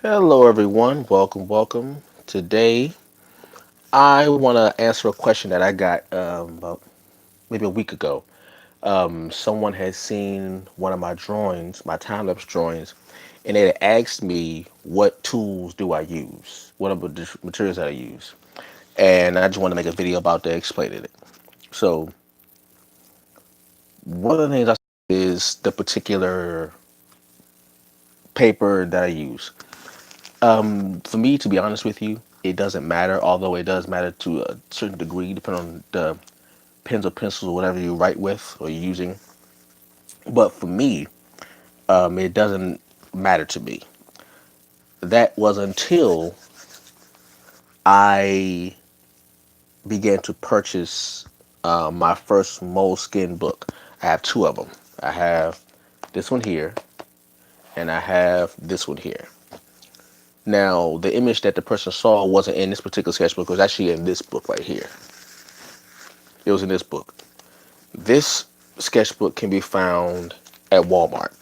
Hello, everyone. Welcome. Today, I want to answer a question that I got about maybe a week ago. Someone had seen one of my drawings, my time lapse drawings, and they had asked me what tools do I use, what are the materials that I use, and I just want to make a video about that explaining it. So, one of the things I is the particular paper that I use. For me, to be honest with you, it doesn't matter, although it does matter to a certain degree, depending on the pens or pencils or whatever you write with or you're using. But for me, it doesn't matter to me. That was until I began to purchase my first Moleskine book. I have two of them. I have this one here, and I have this one here. Now, the image that the person saw wasn't in this particular sketchbook. It was actually in this book right here. It was in this book. This sketchbook can be found at Walmart.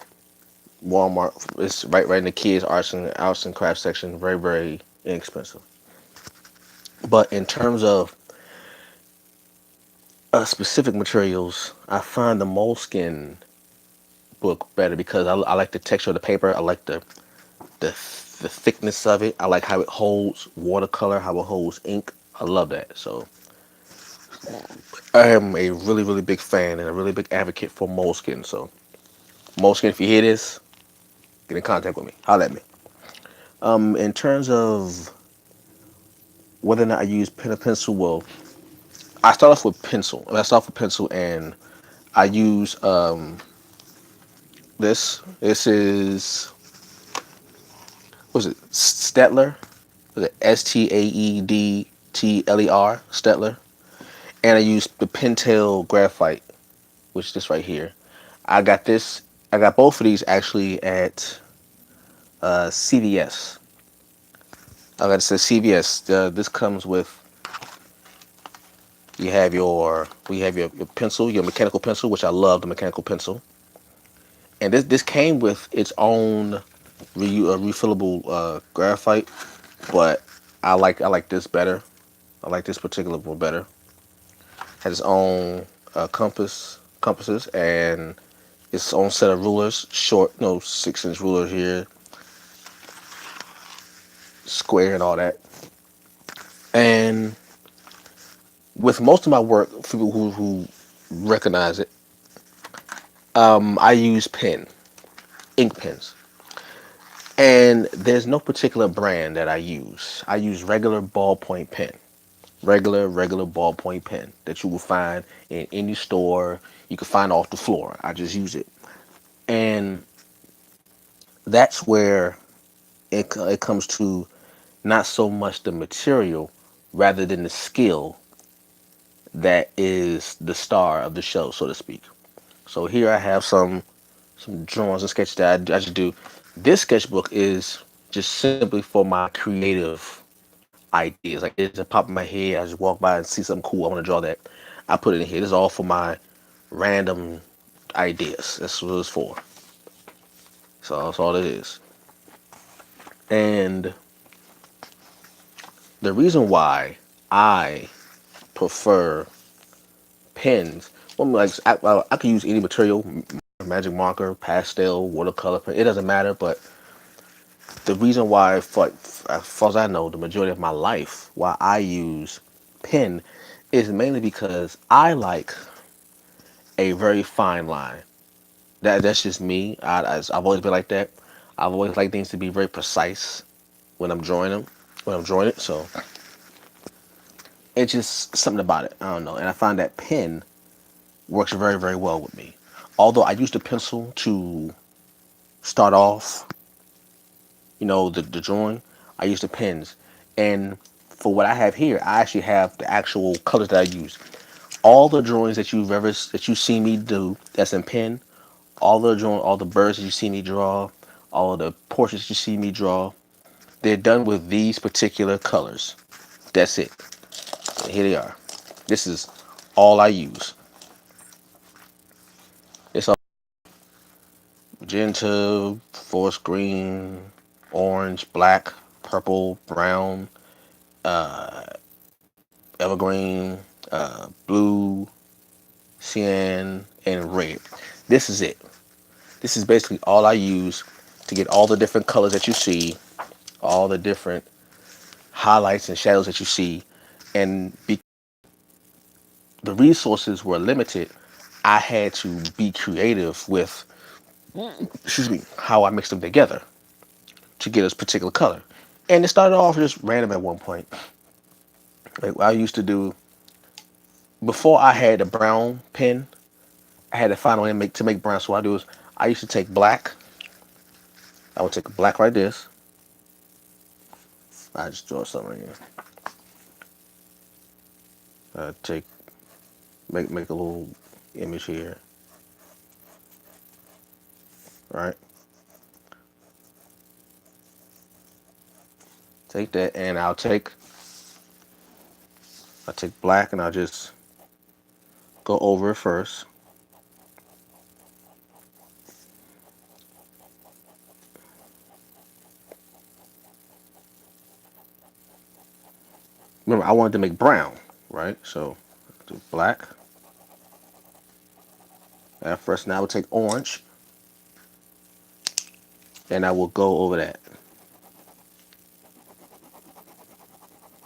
Walmart is right in the kids arts and crafts section. Very inexpensive. But in terms of specific materials, I find the Moleskine book better because I like the texture of the paper. I like the the thickness of it. I like how it holds watercolor, how it holds ink. I love that. So I am a really big fan and a really big advocate for Moleskine. So Moleskine, if you hear this, get in contact with me. Holler at me. In terms of whether or not I use pen or pencil, well, I start off with pencil. I start off with pencil, and I use this. This is what's it? Stetler. Was it Staedtler? Stetler. And I use the Pentel Graphite, which is this right here. I got this. I got both of these actually at CVS. I got it at CVS. This comes with your pencil, your mechanical pencil, which I love the mechanical pencil. And this came with its own refillable graphite, but I like this better. I like this particular one better. Has its own compasses and its own set of rulers, short, no 6-inch ruler here, square and all that. And with most of my work, for people who recognize it, I use ink pens. And there's no particular brand that I use. I use regular ballpoint pen. Regular ballpoint pen that you will find in any store. You can find off the floor. I just use it. And that's where it comes to not so much the material rather than the skill that is the star of the show, so to speak. So here I have some drawings and sketches that I just do. This sketchbook is just simply for my creative ideas. Like it just pop in my head. I just walk by and see something cool. I want to draw that. I put it in here. This is all for my random ideas. That's what it's for. So that's all it is. And the reason why I prefer pens, well, like I could use any material, magic marker, pastel, watercolor pen. It doesn't matter. But the reason why, as far as I know, the majority of my life, why I use pen, is mainly because I like a very fine line. That's just me. I've always been like that. I've always liked things to be very precise when I'm drawing them, when I'm drawing it. So it's just something about it. I don't know. And I find that pen works very well with me. Although I use the pencil to start off, the drawing, I use the pens. And for what I have here, I actually have the actual colors that I use. All the drawings that you see me do that's in pen, all the birds that you see me draw, all of the portraits you see me draw, they're done with these particular colors. That's it. And here they are. This is all I use. It's all magenta, forest green. orange, black, purple, brown, uh, evergreen, blue, cyan, and red. This is it. This is basically all I use to get all the different colors that you see, all the different highlights and shadows that you see. And the resources were limited, I had to be creative with, excuse me, how I mixed them together to get a particular color. And it started off just random at one point. Like what I used to do before I had a brown pen, I had to find a way to make brown. So what I do is I used to take black. I would take a black like this. I just draw something here. Take make a little image here, right? Take that and I take black and I'll just go over it first. Remember, I wanted to make brown, right? So do black at first. Now I will take orange and I will go over that.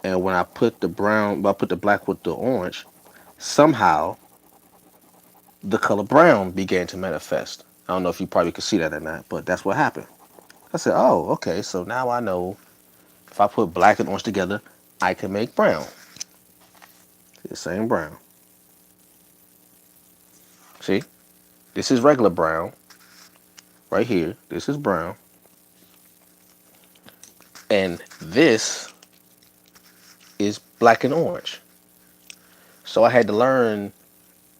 And when I put the black with the orange, somehow the color brown began to manifest. I don't know if you probably could see that or not, but that's what happened. I said, oh, okay, so now I know if I put black and orange together, I can make brown. The same brown. See, this is regular brown right here. This is brown. And this is black and orange. So I had to learn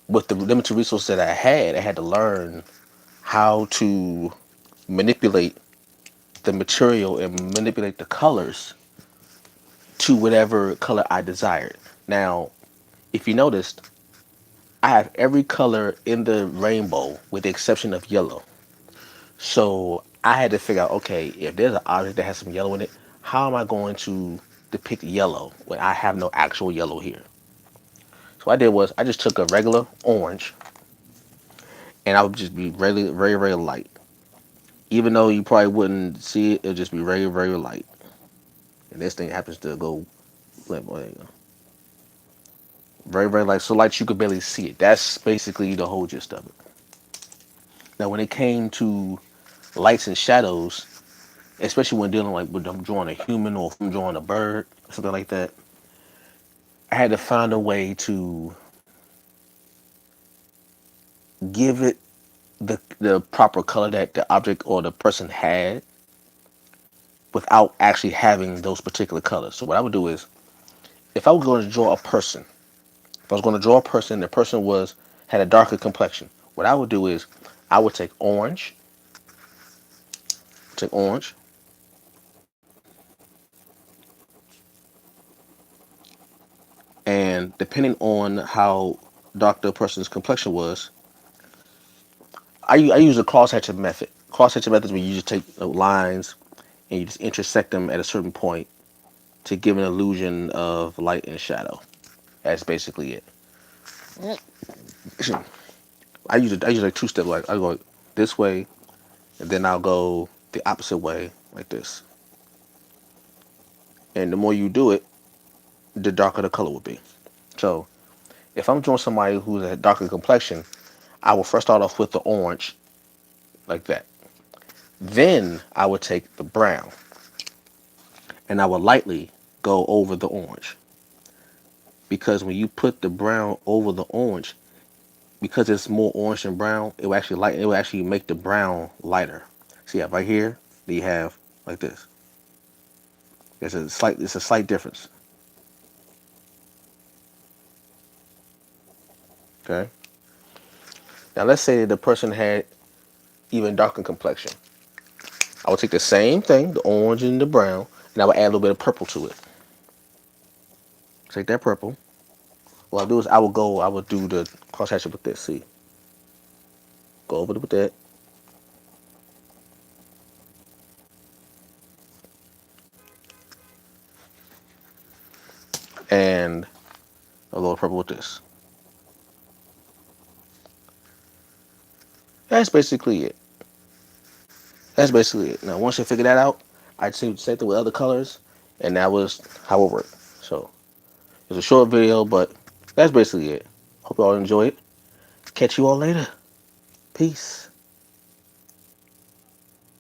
with the limited resources that I had to learn how to manipulate the material and manipulate the colors to whatever color I desired. Now, if you noticed, I have every color in the rainbow with the exception of yellow. So I had to figure out, okay, if there's an object that has some yellow in it, how am I going to depict yellow when I have no actual yellow here? So what I did was I just took a regular orange and I would just be really very, very light. Even though you probably wouldn't see it, it'll just be very, very light. And this thing happens to go, there you go. Very, very light. So light you could barely see it. That's basically the whole gist of it. Now, when it came to lights and shadows, especially when dealing like with I'm drawing a human or if I'm drawing a bird, something like that, I had to find a way to give it the proper color that the object or the person had without actually having those particular colors. So what I would do is, if I was going to draw a person, if I was going to draw a person, the person was had a darker complexion. What I would do is, I would take orange, and depending on how dark the person's complexion was, I use a cross hatching method. Cross hatching method is where you just take lines and you just intersect them at a certain point to give an illusion of light and shadow. That's basically it. I use like two step. Like I go this way, and then I'll go the opposite way like this. And the more you do it, the darker the color will be. So if I'm drawing somebody who's a darker complexion, I will first start off with the orange like that. Then I would take the brown and I would lightly go over the orange. Because when you put the brown over the orange, because it's more orange than brown, it will actually make the brown lighter. See, yeah, right here, you have like this. It's a slight difference. Okay. Now let's say that the person had even darker complexion. I would take the same thing, the orange and the brown, and I would add a little bit of purple to it. Take that purple. What I'll do is I will do the cross hatching with this. See, go over with that. and a little purple with this. That's basically it. That's basically it. Now, once you figure that out, I'd say the same thing with other colors, and that was how it worked. So, it's a short video, but that's basically it. Hope you all enjoy it. Catch you all later. Peace.